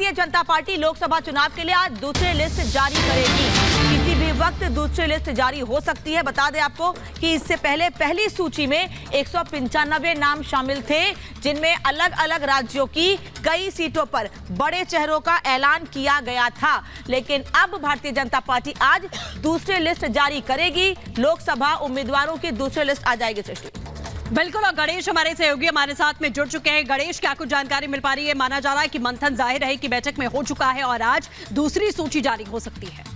Bharatiya Janata party Lok Sabha चुनाव के लिए आज दूसरी लिस्ट जारी करेगी। किसी भी वक्त दूसरी लिस्ट जारी हो सकती है। बता दें आपको कि इससे पहले पहली सूची में 195 नाम शामिल थे, जिनमें अलग अलग राज्यों की कई सीटों पर बड़े चेहरों का ऐलान किया गया था। लेकिन अब भारतीय जनता पार्टी आज दूसरी लिस्ट जारी करेगी। लोकसभा उम्मीदवारों की दूसरी लिस्ट आ जाएगी। सृष्टि बिल्कुल, और गणेश हमारे सहयोगी हमारे साथ में जुड़ चुके हैं। गणेश, क्या कुछ जानकारी मिल पा रही है? माना जा रहा है कि मंथन जाहिर है कि बैठक में हो चुका है और आज दूसरी सूची जारी हो सकती है।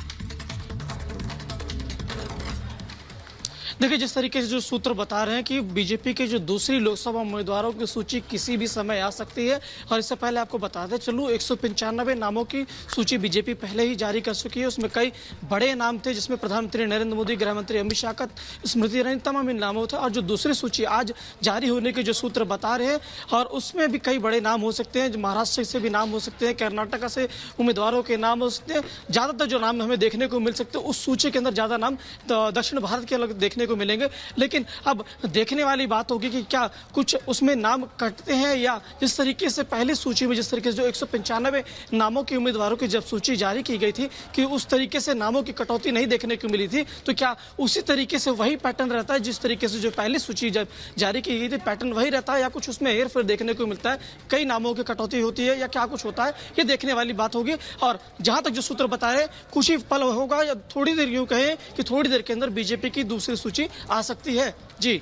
देखिए, जिस तरीके से जो सूत्र बता रहे हैं कि बीजेपी के जो दूसरी लोकसभा उम्मीदवारों की सूची किसी भी समय आ सकती है। और इससे पहले आपको बताते चलूँ 195 नामों की सूची बीजेपी पहले ही जारी कर चुकी है। उसमें कई बड़े नाम थे, जिसमें प्रधानमंत्री नरेंद्र मोदी, गृह मंत्री अमित शाह, स्मृति ईरानी, तमाम इन नामों थे। और जो दूसरी सूची आज जारी होने के जो सूत्र बता रहे हैं, और उसमें भी कई बड़े नाम हो सकते हैं। महाराष्ट्र से भी नाम हो सकते हैं, कर्नाटक से उम्मीदवारों के नाम हो सकते हैं। ज़्यादातर जो नाम हमें देखने को मिल सकते हैं, उस सूची के अंदर ज़्यादा नाम दक्षिण भारत के अलग देखने को मिलेंगे। लेकिन अब देखने वाली बात होगी कि क्या कुछ उसमें नाम कटते हैं, या जिस तरीके से पहली सूची में जिस तरीके से जो 195 नामों के उम्मीदवारों की जब सूची जारी की गई थी कि उस तरीके से नामों की कटौती नहीं देखने को मिली थी, तो क्या उसी तरीके से वही पैटर्न रहता है जिस तरीके से जो पहली सूची जब जारी की गई थी, पैटर्न वही रहता है, या कुछ उसमें हेरफेर देखने को मिलता है, कई नामों की कटौती होती है, या क्या कुछ होता है, ये देखने वाली बात होगी। और जहां तक जो सूत्र बता रहे हैं, कुछ ही पल होगा या थोड़ी देर यूं कहें कि थोड़ी देर के अंदर बीजेपी की दूसरी सूची आ सकती है। जी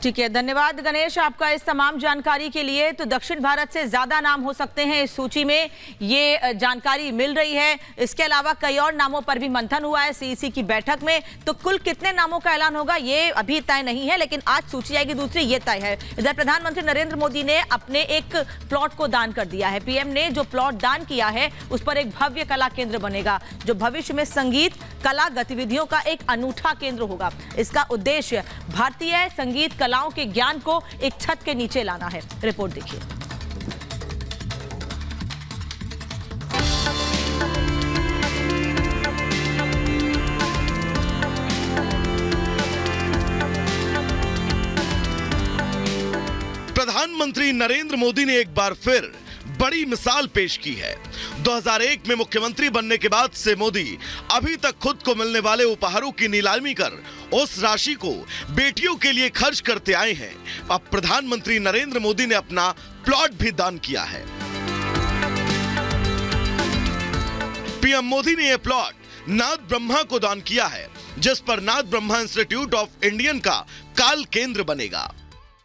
ठीक है, धन्यवाद गणेश आपका इस तमाम जानकारी के लिए। तो दक्षिण भारत से ज्यादा नाम हो सकते हैं इस सूची में, ये जानकारी मिल रही है। इसके अलावा कई और नामों पर भी मंथन हुआ है सीईसी की बैठक में। तो कुल कितने नामों का ऐलान होगा ये अभी तय नहीं है, लेकिन आज सूची आएगी दूसरी, ये तय है। इधर प्रधानमंत्री नरेंद्र मोदी ने अपने एक प्लॉट को दान कर दिया है। पीएम ने जो प्लॉट दान किया है उस पर एक भव्य कला केंद्र बनेगा, जो भविष्य में संगीत कला गतिविधियों का एक अनूठा केंद्र होगा। इसका उद्देश्य भारतीय संगीत कलाओं के ज्ञान को एक छत के नीचे लाना है। रिपोर्ट देखिए। प्रधानमंत्री नरेंद्र मोदी ने एक बार फिर बड़ी मिसाल पेश की है। 2001 में मुख्यमंत्री बनने के बाद से मोदी अभी तक खुद को मिलने वाले उपहारों की नीलामी कर उस राशि को बेटियों के लिए खर्च करते आए हैं। अब प्रधानमंत्री नरेंद्र मोदी ने अपना प्लॉट भी दान किया है। पीएम मोदी ने यह प्लॉट नाद ब्रह्मा को दान किया है, जिस पर नाद ब्रह्मा इंस्टीट्यूट ऑफ इंडियन का काल केंद्र बनेगा।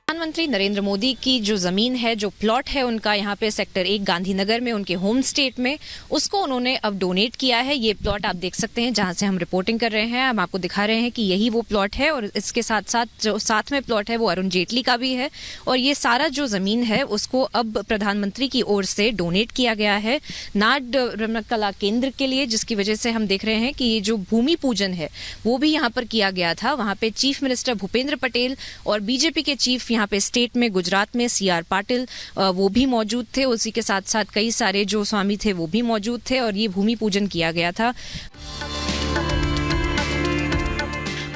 प्रधानमंत्री नरेंद्र मोदी की जो जमीन है, जो प्लॉट है उनका यहाँ पे सेक्टर 1 गांधीनगर में, उनके होम स्टेट में, उसको उन्होंने अब डोनेट किया है। ये प्लॉट आप देख सकते हैं जहाँ से हम रिपोर्टिंग कर रहे हैं। हम आपको दिखा रहे हैं कि यही वो प्लॉट है, और इसके साथ साथ जो साथ में प्लॉट है वो अरुण जेटली का भी है। और ये सारा जो जमीन है उसको अब प्रधानमंत्री की ओर से डोनेट किया गया है नाड ब्रह्म कला केंद्र के लिए, जिसकी वजह से हम देख रहे हैं कि ये जो भूमि पूजन है वो भी यहाँ पर किया गया था। वहाँ पे चीफ मिनिस्टर भूपेंद्र पटेल और बीजेपी के चीफ यहाँ पे स्टेट में गुजरात में सीआर पाटिल वो भी मौजूद थे। उसी के साथ साथ कई सारे जो स्वामी थे वो भी मौजूद थे, और ये भूमि पूजन किया गया था।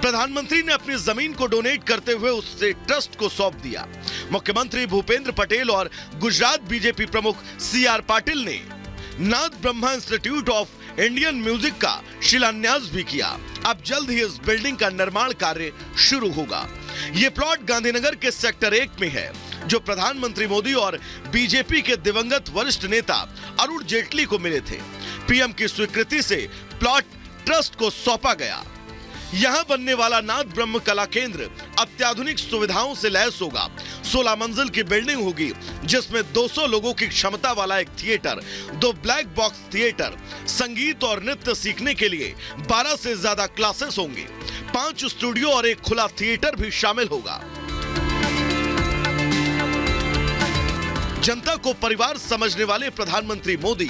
प्रधानमंत्री ने अपनी जमीन को डोनेट करते हुए उससे ट्रस्ट को सौंप दिया। मुख्यमंत्री भूपेंद्र पटेल और गुजरात बीजेपी प्रमुख सीआर पाटिल ने नाद Brahma institute of Indian music का शिलान्यास भी किया। अब जल्द ही इस बिल्डिंग का निर्माण कार्य शुरू होगा। ये प्लॉट गांधीनगर के सेक्टर 1 में है, जो प्रधानमंत्री मोदी और बीजेपी के दिवंगत वरिष्ठ नेता अरुण जेटली को मिले थे। पीएम की स्वीकृति से प्लॉट ट्रस्ट को सौंपा गया। यहाँ बनने वाला नाद ब्रह्म कला केंद्र अत्याधुनिक सुविधाओं से लैस होगा। 16 मंजिल की बिल्डिंग होगी, जिसमें 200 लोगों की क्षमता वाला एक थिएटर, 2 ब्लैक बॉक्स थिएटर, संगीत और नृत्य सीखने के लिए 12 से ज्यादा क्लासेस होंगे, 5 स्टूडियो और एक खुला थिएटर भी शामिल होगा। जनता को परिवार समझने वाले प्रधानमंत्री मोदी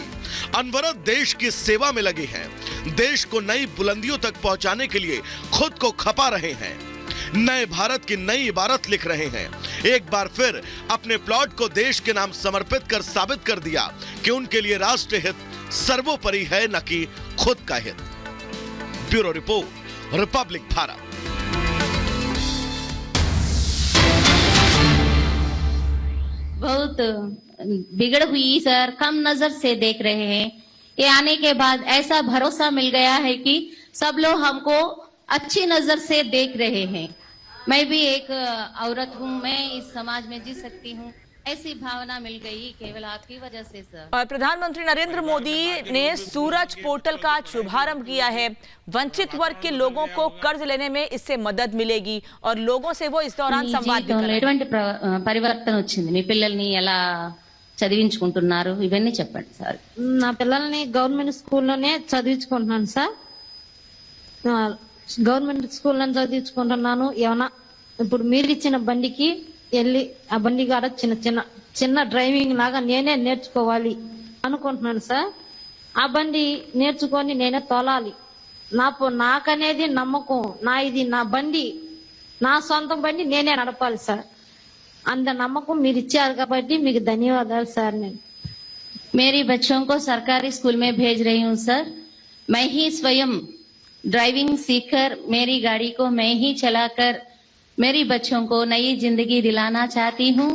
अनवरत देश की सेवा में लगे हैं। देश को नई बुलंदियों तक पहुंचाने के लिए खुद को खपा रहे हैं। नए भारत की नई इबारत लिख रहे हैं। एक बार फिर अपने प्लॉट को देश के नाम समर्पित कर साबित कर दिया कि उनके लिए राष्ट्र हित सर्वोपरि है, न कि खुद का हित। Bureau report, Republic Bharat. बहुत बिगड़ हुई सर कम नजर से देख रहे हैं। ये आने के बाद ऐसा भरोसा मिल गया है कि सब लोग हमको अच्छी नजर से देख रहे हैं। मैं भी एक औरत हूँ, मैं इस समाज में जी सकती हूँ, ऐसी भावना मिल गई केवल आपकी वजह से सर। और प्रधानमंत्री नरेंद्र मोदी ने सूरज पोर्टल का शुभारंभ किया है। वंचित वर्ग के लोगों को कर्ज लेने में इससे मदद मिलेगी और लोगों से वो इस दौरान మీ संवाद भी జీవితంలో करेंगे। ఎటువంటి పరివర్తన వచ్చింది? మీ పిల్లల్ని ఎలా చదివించుకుంటున్నారు ఇవన్నీ చెప్పండి సార్। నా పిల్లల్ని గవర్నమెంట్ స్కూల్లోనే చదివించుకుంటున్నాను సార్। గవర్నమెంట్ స్కూల్లో చదివించుకుంటున్నాను। ఏమన్నా ఇప్పుడు మీరు ఇచ్చిన బండికి వెళ్ళి ఆ బండి కాడ చిన్న డ్రైవింగ్ లాగా నేనే నేర్చుకోవాలి అనుకుంటున్నాను సార్। ఆ బండి నేర్చుకొని నేనే తోలాలి। నాకనేది నమ్మకం, ఇది నా బండి, నా సొంత బండి నేనే నడపాలి సార్। అంత నమ్మకం మీరు ఇచ్చారు కాబట్టి మీకు ధన్యవాదాలు సార్। నేను मेरी बच्चों को सरकारी स्कूल में भेज रही हूँ सर। मैं ही स्वयं ड्राइविंग सीखकर मेरी गाड़ी को मैं ही चलाकर मेरी बच्चों को नई जिंदगी दिलाना चाहती हूँ।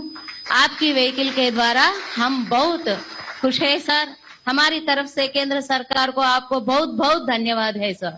आपकी व्हीकल के द्वारा हम बहुत खुश है सर। हमारी तरफ से केंद्र सरकार को आपको बहुत बहुत धन्यवाद है सर।